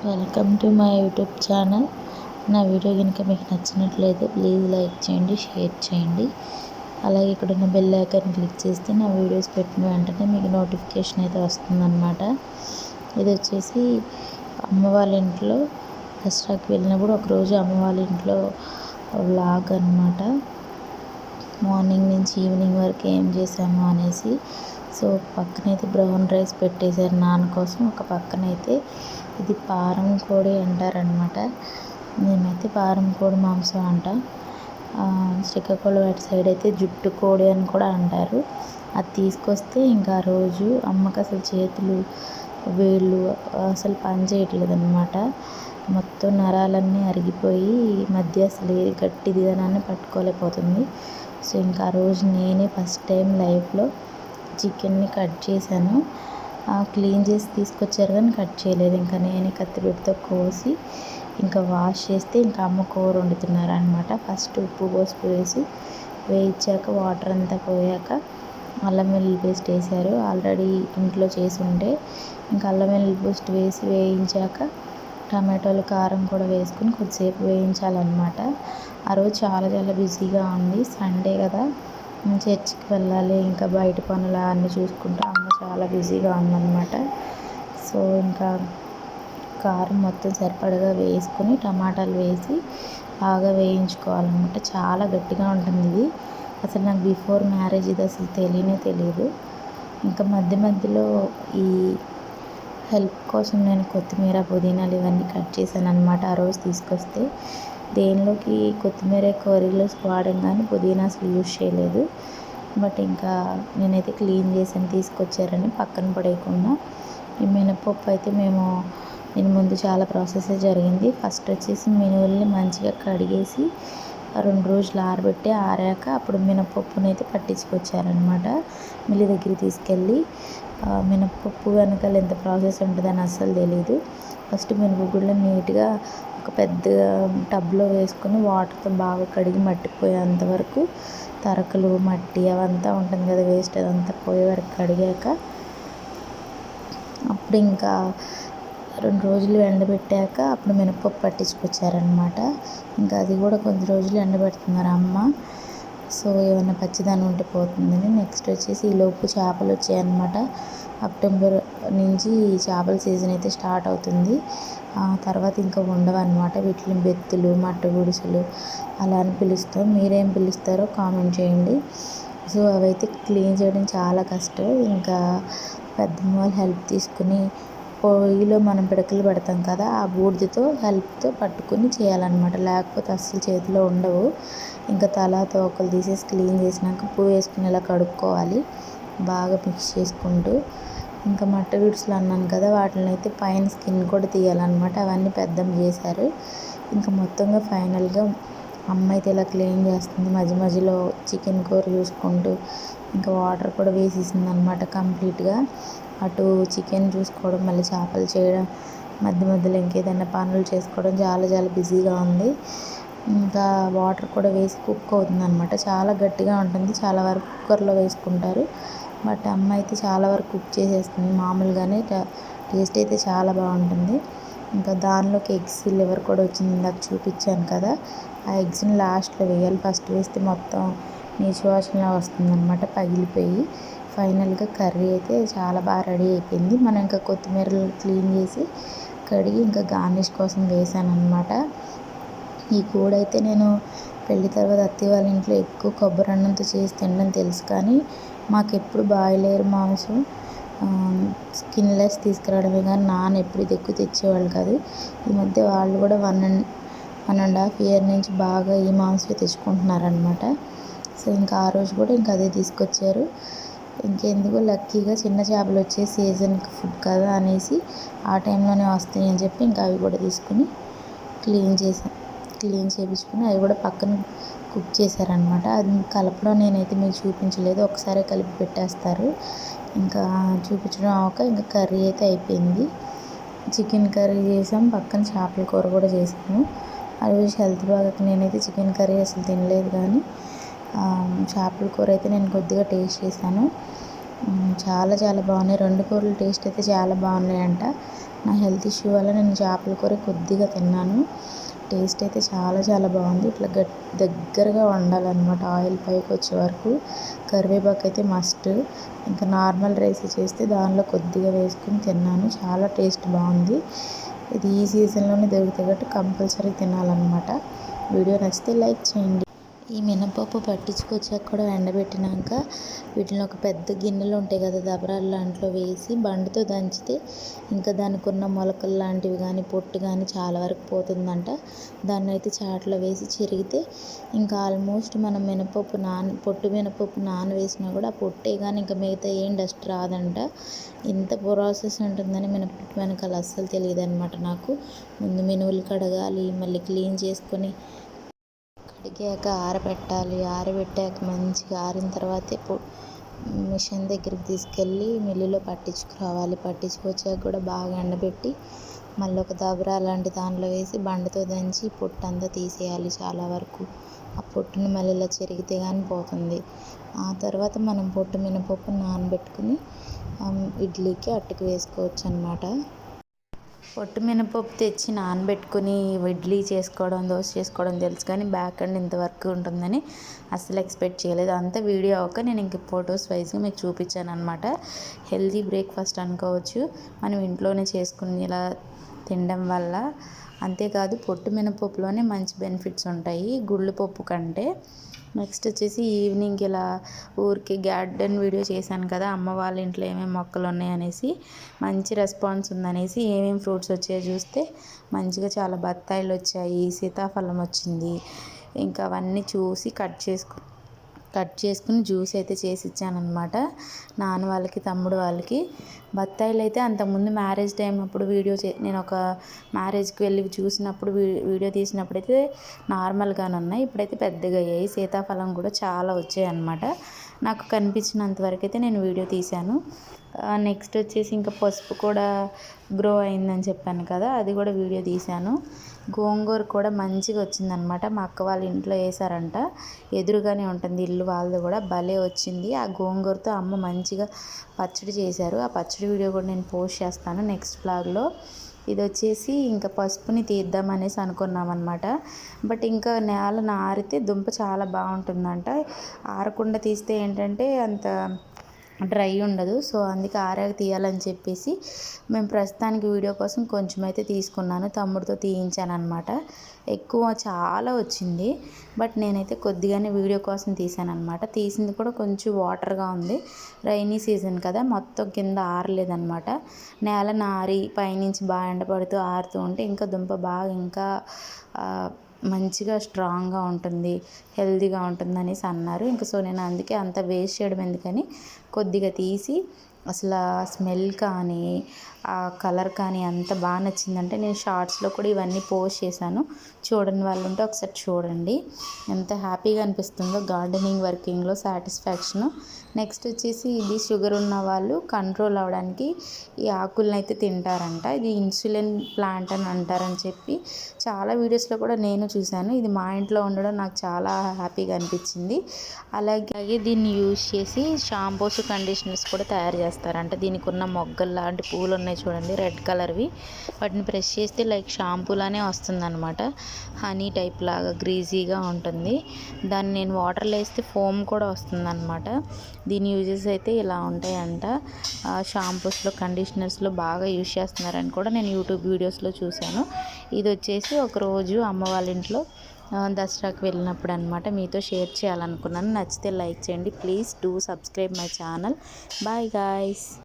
Welcome to my YouTube channel. నా video కనుక మీకు నచ్చినట్లయితే ప్లీజ్ లైక్ చేయండి, షేర్ చేయండి. అలాగే ఇక్కడ ఉన్న బెల్ ఐకాన్ క్లిక్ చేస్తే నా వీడియోస్ పెట్టిన వెంటనే మీకు నోటిఫికేషన్ అయితే వస్తుందన్నమాట. ఇది వచ్చేసి అమ్మ వాళ్ళ ఇంట్లో దసరాకి వెళ్ళినప్పుడు ఒకరోజు అమ్మ వాళ్ళ ఇంట్లో వ్లాగ్ అన్నమాట. మార్నింగ్ నుంచి ఈవినింగ్ వరకు ఏం చేసాము అనేసి. సో పక్కనైతే బ్రౌన్ రైస్ పెట్టేశారు నాన్న కోసం. ఒక పక్కనైతే ఇది పారం కోడి అంటారనమాట. మేమైతే పారం కోడి మాంసం అంటాం. శ్రీకాకుళం అటు సైడ్ అయితే జుట్టు కోడి అని కూడా అంటారు. అది తీసుకొస్తే ఇంకా ఆ రోజు అమ్మకి అసలు చేతులు వేళ్ళు అసలు పని చేయట్లేదు అనమాట. మొత్తం నరాలన్నీ అరిగిపోయి మధ్య అసలు ఏది గట్టిదిగానే పట్టుకోలేకపోతుంది. సో ఇంకా ఆ రోజు నేనే ఫస్ట్ టైం లైఫ్లో చికెన్ని కట్ చేశాను. క్లీన్ చేసి తీసుకొచ్చారు కానీ కట్ చేయలేదు. ఇంకా నేనే కత్తిపీటతో కోసి ఇంకా వాష్ చేస్తే ఇంకా అమ్మ కూర వండుతున్నారు అనమాట. ఫస్ట్ ఉప్పు పసుపు వేసి వేయించాక వాటర్ అంతా పోయాక అల్లం వెల్లుల్లి పేస్ట్ వేసారు. ఆల్రెడీ ఇంట్లో చేసి ఉంటే ఇంకా అల్లం వెల్లుల్లి పేస్ట్ వేసి వేయించాక టమాటోలు కారం కూడా వేసుకుని కొద్దిసేపు వేయించాలన్నమాట. ఆ రోజు చాలా బిజీగా ఉంది. సండే కదా, చర్చికి వెళ్ళాలి, ఇంకా బయట పనులు అన్నీ చూసుకుంటూ అమ్మ చాలా బిజీగా ఉందన్నమాట. సో ఇంకా కారం మొత్తం సరిపడగా వేసుకుని టమాటాలు వేసి బాగా వేయించుకోవాలన్నమాట. చాలా గట్టిగా ఉంటుంది ఇది. అసలు నాకు బిఫోర్ మ్యారేజ్ ఇది అసలు తెలియదు. ఇంకా మధ్యలో ఈ హెల్ప్ కోసం నేను కొత్తిమీర పుదీనాలు ఇవన్నీ కట్ చేశాను అనమాట. ఆ రోజు తీసుకొస్తే దేనిలోకి కొత్తిమీర కర్రీలో వాడాం కానీ పుదీనా అసలు యూజ్ చేయలేదు. బట్ ఇంకా నేనైతే క్లీన్ చేసాను తీసుకొచ్చారని పక్కన పడేయకుండా. ఈ మినపప్పు అయితే నేను ముందు చాలా ప్రాసెస్ జరిగింది. ఫస్ట్ వచ్చేసి మినువుల్ని మంచిగా కడిగేసి 2 రోజులు ఆరబెట్టి ఆరాక అప్పుడు మినపప్పుని అయితే పట్టించుకొచ్చారనమాట మిల్లి దగ్గరికి తీసుకెళ్ళి. మినపప్పు వెనకాల ఎంత ప్రాసెస్ ఉంటుందని అస్సలు తెలీదు. ఫస్ట్ మినపగుళ్ళని నీట్గా ఒక పెద్ద టబ్లో వేసుకొని వాటర్తో బాగా కడిగి మట్టిపోయేంత వరకు తరకలు మట్టి అవంతా ఉంటుంది కదా వేస్ట్, అదంతా పోయే వరకు కడిగాక అప్పుడు ఇంకా 2 రోజులు ఎండబెట్టాక అప్పుడు మినపప్పు పట్టించుకొచ్చారనమాట. ఇంకా అది కూడా కొద్ది రోజులు ఎండబెడుతున్నారు అమ్మ. సో ఏమైనా పచ్చిదనం ఉంటే పోతుందని. నెక్స్ట్ వచ్చేసి ఈలోపు చేపలు వచ్చాయన్నమాట. అక్టోబర్ నుంచి చేపల సీజన్ అయితే స్టార్ట్ అవుతుంది. తర్వాత ఇంకా ఉండవు అన్నమాట. వీటిని బెత్తులు, మట్ట గుడిసెలు అలా అని పిలుస్తాం. మీరేం పిలుస్తారో కామెంట్ చేయండి. సో అవైతే క్లీన్ చేయడం చాలా కష్టం. ఇంకా పెద్దమ్మ వాళ్ళు హెల్ప్ తీసుకుని పొయ్యిలో మనం పిడకలు పెడతాం కదా, ఆ బూడిదతో హెల్ప్తో పట్టుకుని చేయాలన్నమాట. లేకపోతే అస్సలు చేతిలో ఉండవు. ఇంకా తల తోకలు తీసేసి క్లీన్ చేసినాక ఉప్పు వేసుకుని ఇలా కడుక్కోవాలి బాగా మిక్స్ చేసుకుంటూ. ఇంకా మట్ట గుడిసెలు అన్నాను కదా, వాటిని అయితే పైన స్కిన్ కూడా తీయాలన్నమాట. అవన్నీ పెద్దమ్మ చేశారు. ఇంకా మొత్తంగా ఫైనల్గా అమ్మ అయితే ఇలా క్లీన్ చేస్తుంది. మధ్యలో చికెన్ కూర చూసుకుంటూ ఇంకా వాటర్ కూడా వేసేసింది అనమాట కంప్లీట్గా. అటు చికెన్ చూసుకోవడం, మళ్ళీ చేపలు చేయడం, మధ్యలో ఇంకేదైనా పనులు చేసుకోవడం చాలా బిజీగా ఉంది. ఇంకా వాటర్ కూడా వేసి కుక్ అవుతుంది అనమాట. చాలా గట్టిగా ఉంటుంది. చాలా వరకు కుక్కర్లో వేసుకుంటారు. బట్ అమ్మ అయితే చాలా వరకు కుక్ చేసేస్తుంది మామూలుగానే. టేస్ట్ అయితే చాలా బాగుంటుంది. ఇంకా దానిలోకి ఎగ్స్ లివర్ కూడా వచ్చింది, ఇందాక చూపించాను కదా. ఆ ఎగ్స్ని లాస్ట్లో వేయాలి. ఫస్ట్ వేస్తే మొత్తం నీచు వాసన వస్తుందన్నమాట, పగిలిపోయి. ఫైనల్గా కర్రీ అయితే చాలా బాగా రెడీ అయిపోయింది. మనం ఇంకా కొత్తిమీర క్లీన్ చేసి కడిగి ఇంకా గార్నిష్ కోసం వేసాను అనమాట. ఈ కూర అయితే నేను పెళ్లి తర్వాత అత్తయ్య వాళ్ళ ఇంట్లో ఎక్కువ కొబ్బరి అన్నంతో చేసి తినడం తెలుసు, కానీ మాకు ఎప్పుడు బాయిలేరు మాంసం స్కిన్లెస్ తీసుకురావడమే కానీ నాన్న ఎప్పుడు ఇది ఎక్కువ తెచ్చేవాళ్ళు కాదు. ఈ మధ్య వాళ్ళు కూడా 1.5 year నుంచి బాగా ఈ మాంసమే తెచ్చుకుంటున్నారనమాట. సో ఇంకా ఆ రోజు కూడా ఇంకా అదే తీసుకొచ్చారు. ఇంకెందుకో లక్కీగా చిన్న చేపలు వచ్చే సీజన్కి ఫుడ్ కదా అనేసి ఆ టైంలోనే వస్తాయి అని చెప్పి ఇంకా అవి కూడా తీసుకుని క్లీన్ చేయించుకుని అవి కూడా పక్కన కుక్ చేశారనమాట. అది కలపడం నేనైతే మీకు చూపించలేదు, ఒకసారి కలిపి పెట్టేస్తారు. ఇంకా చూపించడం అవ్వక ఇంకా కర్రీ అయితే అయిపోయింది. చికెన్ కర్రీ చేసాం, పక్కన చేపల కూర కూడా చేసాము. ఆ రోజు హెల్త్ బాగాక నేనైతే చికెన్ కర్రీ అసలు తినలేదు, కానీ చేపల కూర అయితే నేను కొద్దిగా టేస్ట్ చేశాను. చాలా బాగున్నాయి. 2 కూరలు టేస్ట్ అయితే చాలా బాగున్నాయంట. నా హెల్త్ ఇష్యూ వల్ల నేను చేపల కూర కొద్దిగా తిన్నాను. టేస్ట్ అయితే చాలా చాలా బాగుంది. ఇట్లా దగ్గరగా వండాలన్నమాట ఆయిల్ పైకి వచ్చే వరకు. కరివేపాకు అయితే మస్ట్. ఇంకా నార్మల్ రైస్ చేస్తే దానిలో కొద్దిగా వేసుకుని తిన్నాను. చాలా టేస్ట్ బాగుంది. ఇది ఈ సీజన్లోనే దొరుకుతాయి కాబట్టి కంపల్సరీ తినాలన్నమాట. వీడియో నచ్చితే లైక్ చేయండి. ఈ మినపప్పు పట్టించుకొచ్చాక కూడా ఎండబెట్టినాక వీటిని ఒక పెద్ద గిన్నెలు ఉంటాయి కదా దబరాలు, దాంట్లో వేసి బండితో దంచితే ఇంకా దానికి ఉన్న మొలకలు లాంటివి కానీ పొట్టు కానీ చాలా వరకు పోతుందంట. దాన్ని అయితే చాట్లో వేసి చెరిగితే ఇంకా ఆల్మోస్ట్ మనం పొట్టు మినపప్పు నానవేసినా కూడా ఆ పొట్టే కానీ ఇంకా మిగతా ఏం డస్ట్ రాదంట. ఇంత ప్రాసెస్ ఉంటుందని మినపప్పు వెనకాల అస్సలు తెలియదు అనమాట నాకు. ముందు మినువులు కడగాలి, మళ్ళీ క్లీన్ చేసుకొని కడిగాక ఆరబెట్టాలి. ఆరబెట్టాక మంచిగా ఆరిన తర్వాతే మిషన్ దగ్గరికి తీసుకెళ్ళి మిల్లులో పట్టించుకురావాలి. పట్టించుకొచ్చాక కూడా బాగా ఎండబెట్టి మళ్ళీ ఒక దబరా లాంటి దానిలో వేసి బండతో దంచి పొట్టంతా తీసేయాలి చాలా వరకు. ఆ పొట్టుని మళ్ళీ ఇలా చెరిగితే కానీ పోతుంది. ఆ తర్వాత మనం పొట్టు మినపప్పు నానబెట్టుకుని ఇడ్లీకి అట్టుకు వేసుకోవచ్చు అన్నమాట. పొట్టు మినపప్పు తెచ్చి నానబెట్టుకుని ఇడ్లీ చేసుకోవడం, దోశ చేసుకోవడం తెలుసు కానీ బ్యాక్ అండ్ ఇంతవరకు ఉంటుందని అస్సలు ఎక్స్పెక్ట్ చేయలేదు. అంతా వీడియో అవ్వక నేను ఇంక ఫొటోస్ వైజ్గా మీకు చూపించాను అనమాట. హెల్తీ బ్రేక్ఫాస్ట్ అనుకోవచ్చు మనం ఇంట్లోనే చేసుకుని ఇలా తినడం వల్ల. అంతేకాదు పొట్టు మినపప్పులోనే మంచి బెనిఫిట్స్ ఉంటాయి గుళ్ళు పప్పు కంటే. నెక్స్ట్ వచ్చేసి ఈవినింగ్ ఇలా ఊరికి గార్డెన్ వీడియో చేశాను కదా, అమ్మ వాళ్ళ ఇంట్లో ఏమేమి మొక్కలు ఉన్నాయనేసి. మంచి రెస్పాన్స్ ఉందనేసి ఏమేమి ఫ్రూట్స్ వచ్చాయో చూస్తే మంచిగా చాలా బత్తాయిలు వచ్చాయి, సీతాఫలం వచ్చింది. ఇంకా అవన్నీ చూసి కట్ చేసుకుని జ్యూస్ అయితే చేసి ఇచ్చానమాట నాన్న వాళ్ళకి, తమ్ముడు వాళ్ళకి. బత్తాయిలు అయితే అంతకుముందు మ్యారేజ్ టైం అప్పుడు నేను ఒక మ్యారేజ్కి వెళ్ళి చూసినప్పుడు వీడియో తీసినప్పుడు అయితే నార్మల్గానే ఉన్నాయి. ఇప్పుడైతే పెద్దగా అయ్యాయి. సీతాఫలం కూడా చాలా వచ్చాయి అన్నమాట. నాకు కనిపించినంత వరకు అయితే నేను వీడియో తీశాను. నెక్స్ట్ వచ్చేసి ఇంకా పసుపు కూడా గ్రో అయిందని చెప్పాను కదా, అది కూడా వీడియో తీశాను. గోంగూర కూడా మంచిగా వచ్చిందనమాట. మా అక్క వాళ్ళ ఇంట్లో వేసారంట, ఎదురుగానే ఉంటుంది ఇల్లు వాళ్ళది కూడా. భలే వచ్చింది. ఆ గోంగూరతో అమ్మ మంచిగా పచ్చడి చేశారు. ఆ పచ్చడి వీడియో కూడా నేను పోస్ట్ చేస్తాను నెక్స్ట్ వ్లాగ్లో. ఇది వచ్చేసి ఇంకా పసుపుని తీద్దామనేసి అనుకున్నామన్నమాట. బట్ ఇంకా నేల నారితే దుంప చాలా బాగుంటుందంట. ఆరకుండా తీస్తే ఏంటంటే అంత డ్రై ఉండదు. సో అందుకే ఆరాక తీయాలని చెప్పేసి మేము ప్రస్తుతానికి వీడియో కోసం కొంచెం అయితే తీసుకున్నాను, తమ్ముడితో తీయించాను అనమాట. ఎక్కువ చాలా వచ్చింది, బట్ నేనైతే కొద్దిగానే వీడియో కోసం తీసాను అనమాట. తీసింది కూడా కొంచెం వాటర్గా ఉంది, రైనీ సీజన్ కదా, మొత్తం కింద ఆరలేదన్నమాట. నేల నారి పైనుంచి బాగా ఎండపడుతూ ఆరుతూ ఉంటే ఇంకా దుంప బాగా ఇంకా మంచిగా స్ట్రాంగ్గా ఉంటుంది, హెల్తీగా ఉంటుంది అనేసి అన్నారు. ఇంకా సో నేను అందుకే అంత వేస్ట్ చేయడం ఎందుకని కొద్దిగా తీసి, అసలు స్మెల్ కానీ ఆ కలర్ కానీ అంత బాగా నచ్చిందంటే నేను షార్ట్స్లో కూడా ఇవన్నీ పోస్ట్ చేశాను. చూడని వాళ్ళు ఉంటే ఒకసారి చూడండి. ఎంత హ్యాపీగా అనిపిస్తుందో గార్డెనింగ్ వర్కింగ్లో సాటిస్ఫాక్షను. నెక్స్ట్ వచ్చేసి ఇది షుగర్ ఉన్న వాళ్ళు కంట్రోల్ అవ్వడానికి ఈ ఆకులను అయితే తింటారంట. ఇది ఇన్సులిన్ ప్లాంట్ అని అంటారని చెప్పి చాలా వీడియోస్లో కూడా నేను చూశాను. ఇది మా ఇంట్లో ఉండడం నాకు చాలా హ్యాపీగా అనిపించింది. అలాగే దీన్ని యూజ్ చేసి షాంపూస్, కండిషనర్స్ కూడా తయారు చేస్తారంట. దీనికి ఉన్న మొగ్గలు లాంటి పూలు ఉన్నాయి చూడండి, రెడ్ కలర్వి. వాటిని ప్రెస్ చేస్తే లైక్ షాంపూ లానే వస్తుందన్నమాట. హనీ టైప్ లాగా గ్రీజీగా ఉంటుంది. దాన్ని నేను వాటర్లో వేస్తే ఫోమ్ కూడా వస్తుందన్నమాట. దీని యూజెస్ అయితే ఇలా ఉంటాయంట. షాంపూస్లో, కండిషనర్స్లో బాగా యూజ్ చేస్తున్నారని కూడా నేను యూట్యూబ్ వీడియోస్లో చూశాను. ఇది వచ్చేసి ఒకరోజు అమ్మ వాళ్ళ ఇంట్లో దసరాకి వెళ్ళినప్పుడు అనమాట, మీతో షేర్ చేయాలనుకున్నాను. నచ్చితే లైక్ చేయండి. Please do subscribe my channel. Bye guys.